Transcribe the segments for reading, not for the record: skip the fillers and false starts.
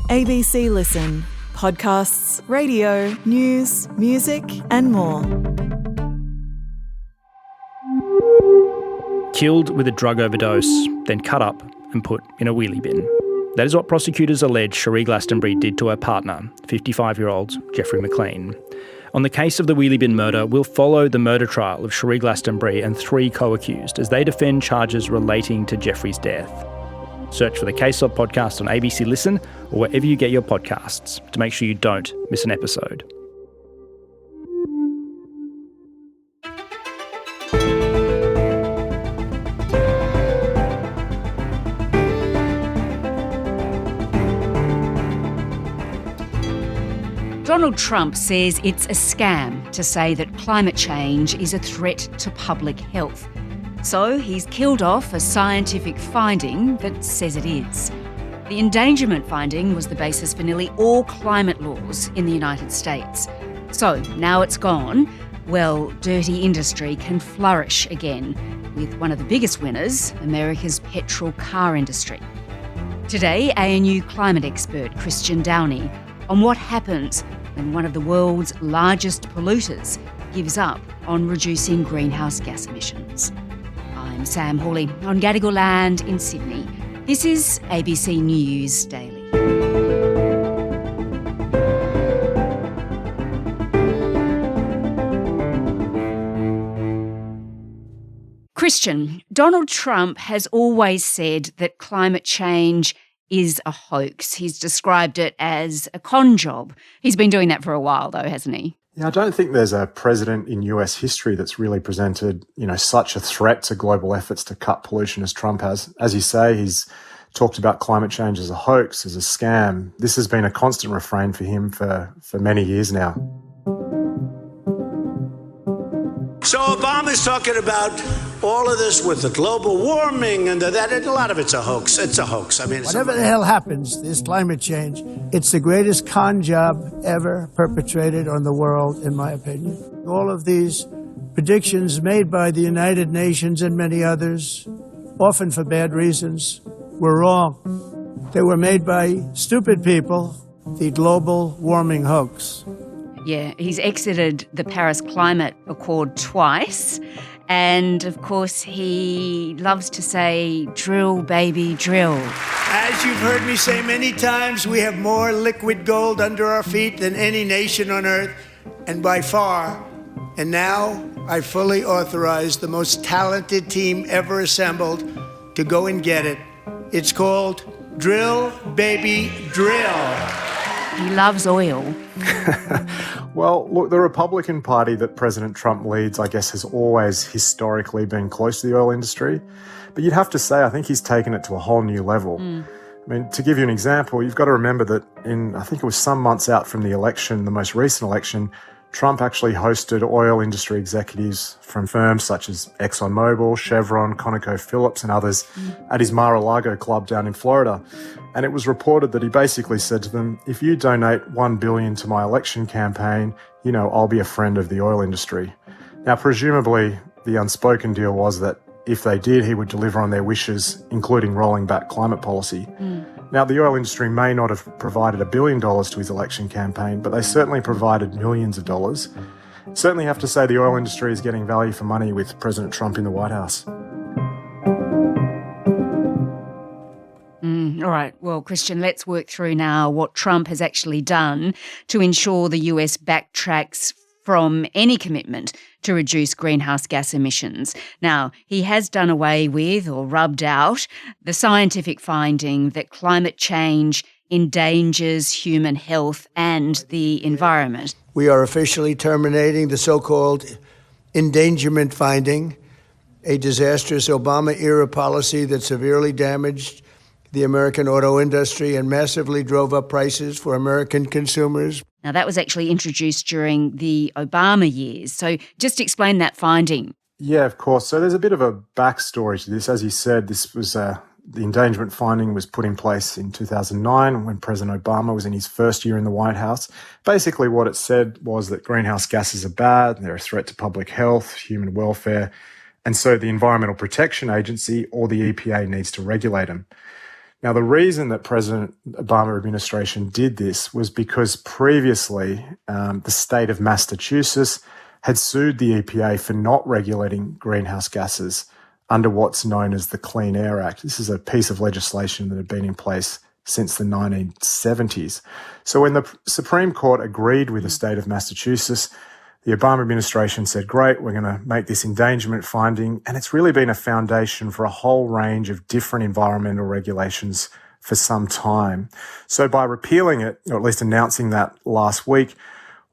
ABC Listen. Podcasts, radio, news, music and more. Killed with a drug overdose, then cut up and put in a wheelie bin. That is what prosecutors allege Cherie Glastonbury did to her partner, 55-year-old Jeffrey McLean. On the case of the wheelie bin murder, we'll follow the murder trial of Cherie Glastonbury and 3 co-accused as they defend charges relating to Jeffrey's death. Search for the Case Of podcast on ABC Listen or wherever you get your podcasts to make sure you don't miss an episode. Donald Trump says it's a scam to say that climate change is a threat to public health. So he's killed off a scientific finding that says it is. The endangerment finding was the basis for nearly all climate laws in the United States. So now it's gone, well, dirty industry can flourish again, with one of the biggest winners, America's petrol car industry. Today, ANU climate expert Christian Downie on what happens when one of the world's largest polluters gives up on reducing greenhouse gas emissions. I'm Sam Hawley on Gadigal land in Sydney. This is ABC News Daily. Christian, Donald Trump has always said that climate change is a hoax. He's described it as a con job. He's been doing that for a while though, hasn't he? Yeah, I don't think there's a president in US history that's really presented, such a threat to global efforts to cut pollution as Trump has. As you say, he's talked about climate change as a hoax, as a scam. This has been a constant refrain for him for many years now. So Obama's talking about all of this with the global warming and that, and a lot of it's a hoax. It's a hoax. I mean, whatever the hell happens, this climate change, it's the greatest con job ever perpetrated on the world, in my opinion. All of these predictions made by the United Nations and many others, often for bad reasons, were wrong. They were made by stupid people, the global warming hoax. Yeah, he's exited the Paris Climate Accord twice. And, of course, he loves to say, drill, baby, drill. As you've heard me say many times, we have more liquid gold under our feet than any nation on earth, and by far. And now I fully authorize the most talented team ever assembled to go and get it. It's called Drill, Baby, Drill. He loves oil. Well, look, the Republican Party that President Trump leads, I guess, has always historically been close to the oil industry. But you'd have to say, I think he's taken it to a whole new level. I mean, to give you an example, you've got to remember that I think it was some months out from the election, the most recent election, Trump actually hosted oil industry executives from firms such as ExxonMobil, Chevron, ConocoPhillips and others at his Mar-a-Lago club down in Florida. And it was reported that he basically said to them, if you donate $1 billion to my election campaign, I'll be a friend of the oil industry. Now, presumably, the unspoken deal was that if they did, he would deliver on their wishes, including rolling back climate policy. Now, the oil industry may not have provided $1 billion to his election campaign, but they certainly provided millions of dollars. Certainly have to say the oil industry is getting value for money with President Trump in the White House. All right. Well, Christian, let's work through now what Trump has actually done to ensure the US backtracks from any commitment to reduce greenhouse gas emissions. Now, he has done away with or rubbed out the scientific finding that climate change endangers human health and the environment. We are officially terminating the so-called endangerment finding, a disastrous Obama-era policy that severely damaged the American auto industry and massively drove up prices for American consumers. Now, that was actually introduced during the Obama years. So just explain that finding. Yeah, of course. So there's a bit of a backstory to this. As you said, this was the endangerment finding was put in place in 2009 when President Obama was in his first year in the White House. Basically, what it said was that greenhouse gases are bad, they're a threat to public health, human welfare, and so the Environmental Protection Agency, or the EPA, needs to regulate them. Now, the reason that President Obama administration did this was because previously the state of Massachusetts had sued the EPA for not regulating greenhouse gases under what's known as the Clean Air Act. This is a piece of legislation that had been in place since the 1970s. So when the Supreme Court agreed with the state of Massachusetts, the Obama administration said, great, we're going to make this endangerment finding. And it's really been a foundation for a whole range of different environmental regulations for some time. So by repealing it, or at least announcing that last week,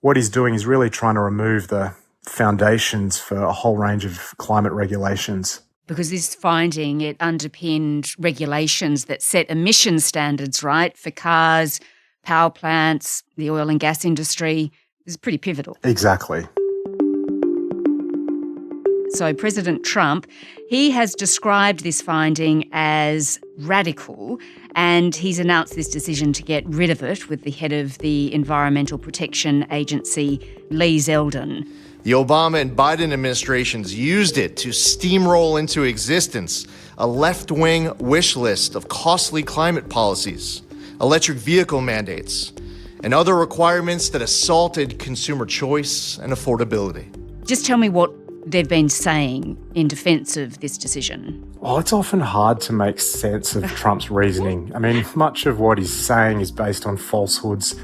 what he's doing is really trying to remove the foundations for a whole range of climate regulations. Because this finding, it underpinned regulations that set emission standards, right, for cars, power plants, the oil and gas industry. This is pretty pivotal. Exactly. So President Trump, he has described this finding as radical, and he's announced this decision to get rid of it with the head of the Environmental Protection Agency, Lee Zeldin. The Obama and Biden administrations used it to steamroll into existence a left-wing wish list of costly climate policies, electric vehicle mandates, and other requirements that assaulted consumer choice and affordability. Just tell me what they've been saying in defence of this decision. Well, it's often hard to make sense of Trump's reasoning. I mean, much of what he's saying is based on falsehoods,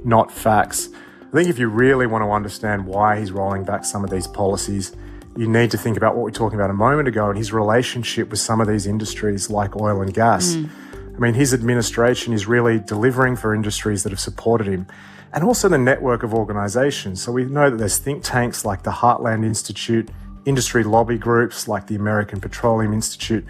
not facts. I think if you really want to understand why he's rolling back some of these policies, you need to think about what we were talking about a moment ago and his relationship with some of these industries like oil and gas. I mean, his administration is really delivering for industries that have supported him, and also the network of organisations. So we know that there's think tanks like the Heartland Institute, industry lobby groups like the American Petroleum Institute,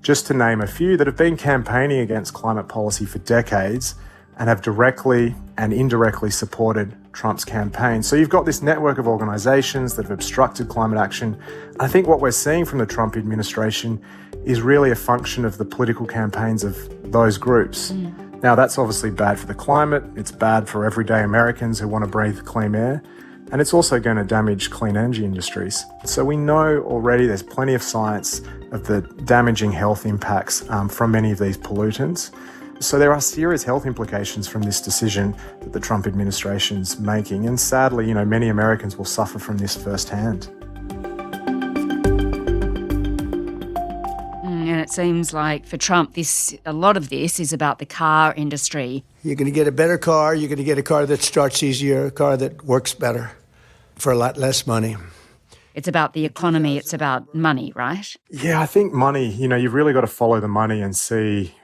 just to name a few, that have been campaigning against climate policy for decades and have directly and indirectly supported Trump's campaign. So you've got this network of organisations that have obstructed climate action. I think what we're seeing from the Trump administration is really a function of the political campaigns of those groups. Now, that's obviously bad for the climate. It's bad for everyday Americans who want to breathe clean air. And it's also going to damage clean energy industries. So we know already there's plenty of science of the damaging health impacts from many of these pollutants. So there are serious health implications from this decision that the Trump administration's making. And sadly, many Americans will suffer from this firsthand. And it seems like for Trump, a lot of this is about the car industry. You're going to get a better car. You're going to get a car that starts easier, a car that works better for a lot less money. It's about the economy. It's about money, right? Yeah, I think money, you've really got to follow the money and see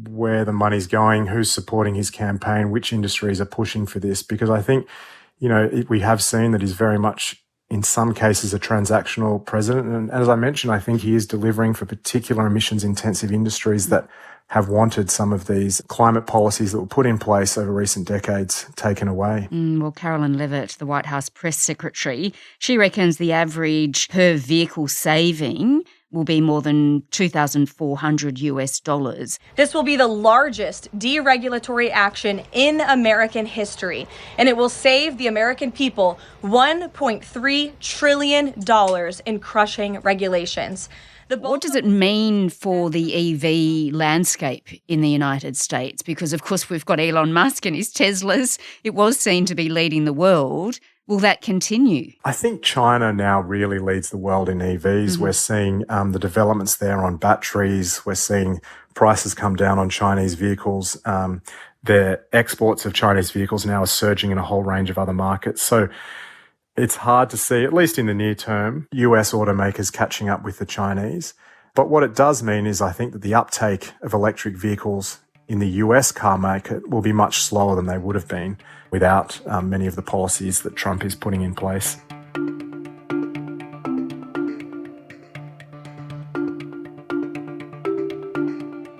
where the money's going, who's supporting his campaign, which industries are pushing for this. Because I think, we have seen that he's very much, in some cases, a transactional president. And as I mentioned, I think he is delivering for particular emissions-intensive industries that have wanted some of these climate policies that were put in place over recent decades taken away. Well, Carolyn Levitt, the White House press secretary, she reckons the average per vehicle saving will be more than $2,400. This will be the largest deregulatory action in American history, and it will save the American people $1.3 trillion in crushing regulations. What does it mean for the EV landscape in the United States? Because, of course, we've got Elon Musk and his Teslas. It was seen to be leading the world. Will that continue? I think China now really leads the world in EVs. We're seeing the developments there on batteries. We're seeing prices come down on Chinese vehicles. Their exports of Chinese vehicles now are surging in a whole range of other markets. So it's hard to see, at least in the near term, US automakers catching up with the Chinese. But what it does mean is I think that the uptake of electric vehicles in the US car market will be much slower than they would have been without many of the policies that Trump is putting in place.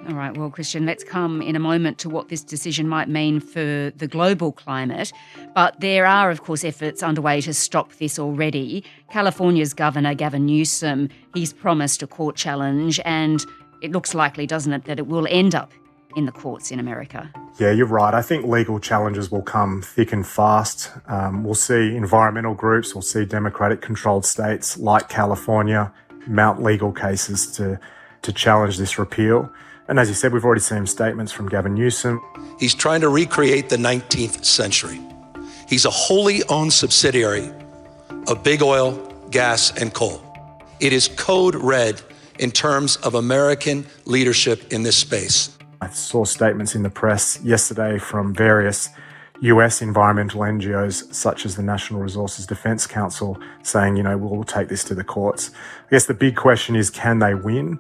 All right, well, Christian, let's come in a moment to what this decision might mean for the global climate. But there are, of course, efforts underway to stop this already. California's Governor Gavin Newsom, he's promised a court challenge, and it looks likely, doesn't it, that it will end up in the courts in America. Yeah, you're right. I think legal challenges will come thick and fast. We'll see environmental groups, we'll see Democratic-controlled states like California mount legal cases to challenge this repeal. And as you said, we've already seen statements from Gavin Newsom. He's trying to recreate the 19th century. He's a wholly owned subsidiary of big oil, gas, and coal. It is code red in terms of American leadership in this space. I saw statements in the press yesterday from various US environmental NGOs, such as the National Resources Defense Council, saying, we'll take this to the courts. I guess the big question is, can they win?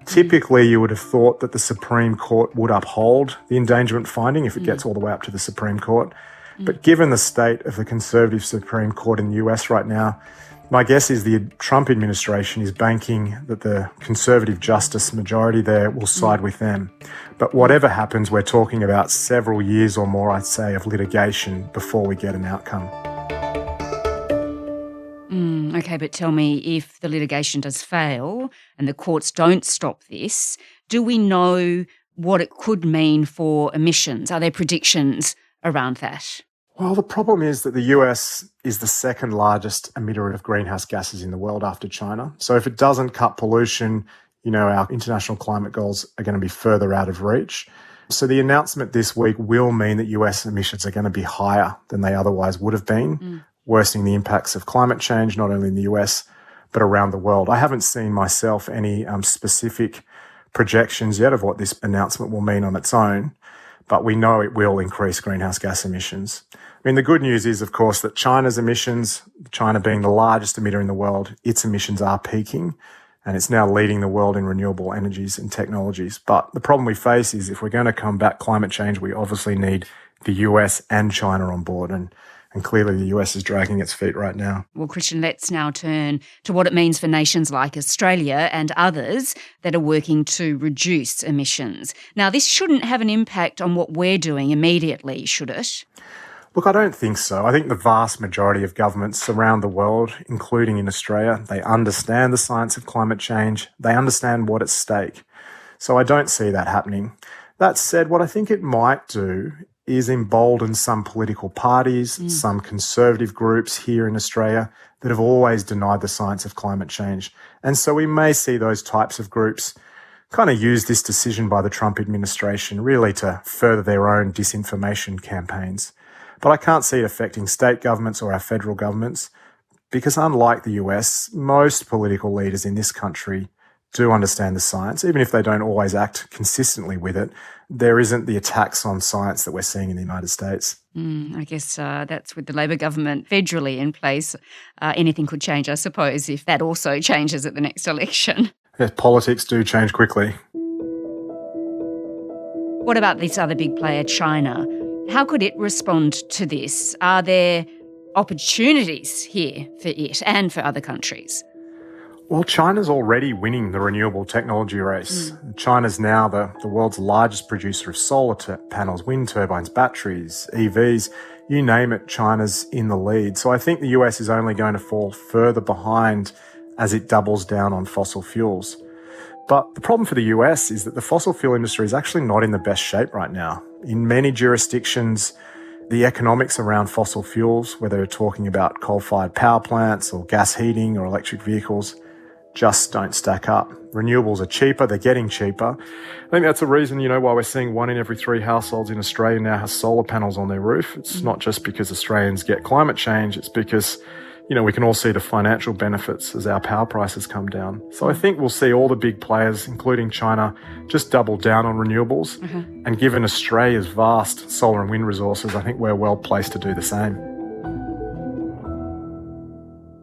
Typically, you would have thought that the Supreme Court would uphold the endangerment finding if it gets all the way up to the Supreme Court. But given the state of the conservative Supreme Court in the US right now, my guess is the Trump administration is banking that the conservative justice majority there will side with them. But whatever happens, we're talking about several years or more, I'd say, of litigation before we get an outcome. Okay, but tell me, if the litigation does fail and the courts don't stop this, do we know what it could mean for emissions? Are there predictions around that? Well, the problem is that the US is the second largest emitter of greenhouse gases in the world after China. So if it doesn't cut pollution, our international climate goals are going to be further out of reach. So the announcement this week will mean that US emissions are going to be higher than they otherwise would have been, worsening the impacts of climate change, not only in the US, but around the world. I haven't seen myself any specific projections yet of what this announcement will mean on its own, but we know it will increase greenhouse gas emissions. I mean, the good news is, of course, that China's emissions, China being the largest emitter in the world, its emissions are peaking, and it's now leading the world in renewable energies and technologies. But the problem we face is, if we're going to combat climate change, we obviously need the US and China on board, and clearly the US is dragging its feet right now. Well, Christian, let's now turn to what it means for nations like Australia and others that are working to reduce emissions. Now, this shouldn't have an impact on what we're doing immediately, should it? Look, I don't think so. I think the vast majority of governments around the world, including in Australia, they understand the science of climate change. They understand what's at stake. So I don't see that happening. That said, what I think it might do is embolden some political parties, some conservative groups here in Australia that have always denied the science of climate change. And so we may see those types of groups kind of use this decision by the Trump administration really to further their own disinformation campaigns. But I can't see it affecting state governments or our federal governments, because unlike the US, most political leaders in this country do understand the science. Even if they don't always act consistently with it, there isn't the attacks on science that we're seeing in the United States. I guess that's with the Labor government federally in place. Anything could change, I suppose, if that also changes at the next election. Yeah, politics do change quickly. What about this other big player, China? How could it respond to this? Are there opportunities here for it and for other countries? Well, China's already winning the renewable technology race. China's now the world's largest producer of solar panels, wind turbines, batteries, EVs, you name it, China's in the lead. So I think the US is only going to fall further behind as it doubles down on fossil fuels. But the problem for the US is that the fossil fuel industry is actually not in the best shape right now. In many jurisdictions, the economics around fossil fuels, whether you're talking about coal-fired power plants or gas heating or electric vehicles, just don't stack up. Renewables are cheaper, they're getting cheaper. I think that's the reason, why we're seeing 1 in every 3 households in Australia now has solar panels on their roof. It's not just because Australians get climate change, it's because, we can all see the financial benefits as our power prices come down. So I think we'll see all the big players, including China, just double down on renewables. And given Australia's vast solar and wind resources, I think we're well placed to do the same.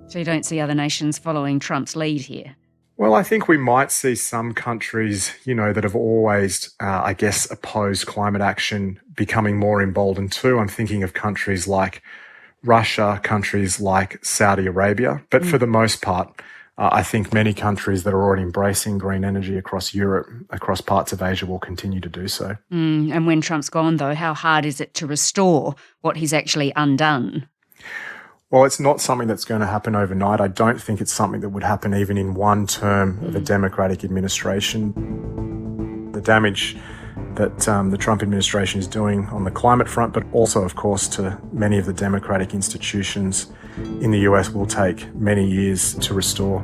So you don't see other nations following Trump's lead here? Well, I think we might see some countries, that have always, opposed climate action becoming more emboldened too. I'm thinking of countries like Russia, countries like Saudi Arabia. But for the most part, I think many countries that are already embracing green energy across Europe, across parts of Asia, will continue to do so. And when Trump's gone, though, how hard is it to restore what he's actually undone? Well, it's not something that's going to happen overnight. I don't think it's something that would happen even in one term of a Democratic administration. The damage that the Trump administration is doing on the climate front, but also, of course, to many of the democratic institutions in the US will take many years to restore.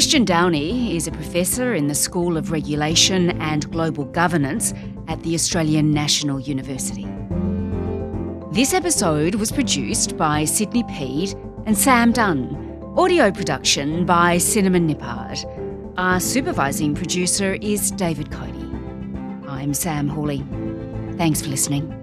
Christian Downie is a professor in the School of Regulation and Global Governance at the Australian National University. This episode was produced by Sydney Peed and Sam Dunn. Audio production by Cinnamon Nippard. Our supervising producer is David Cody. I'm Sam Hawley. Thanks for listening.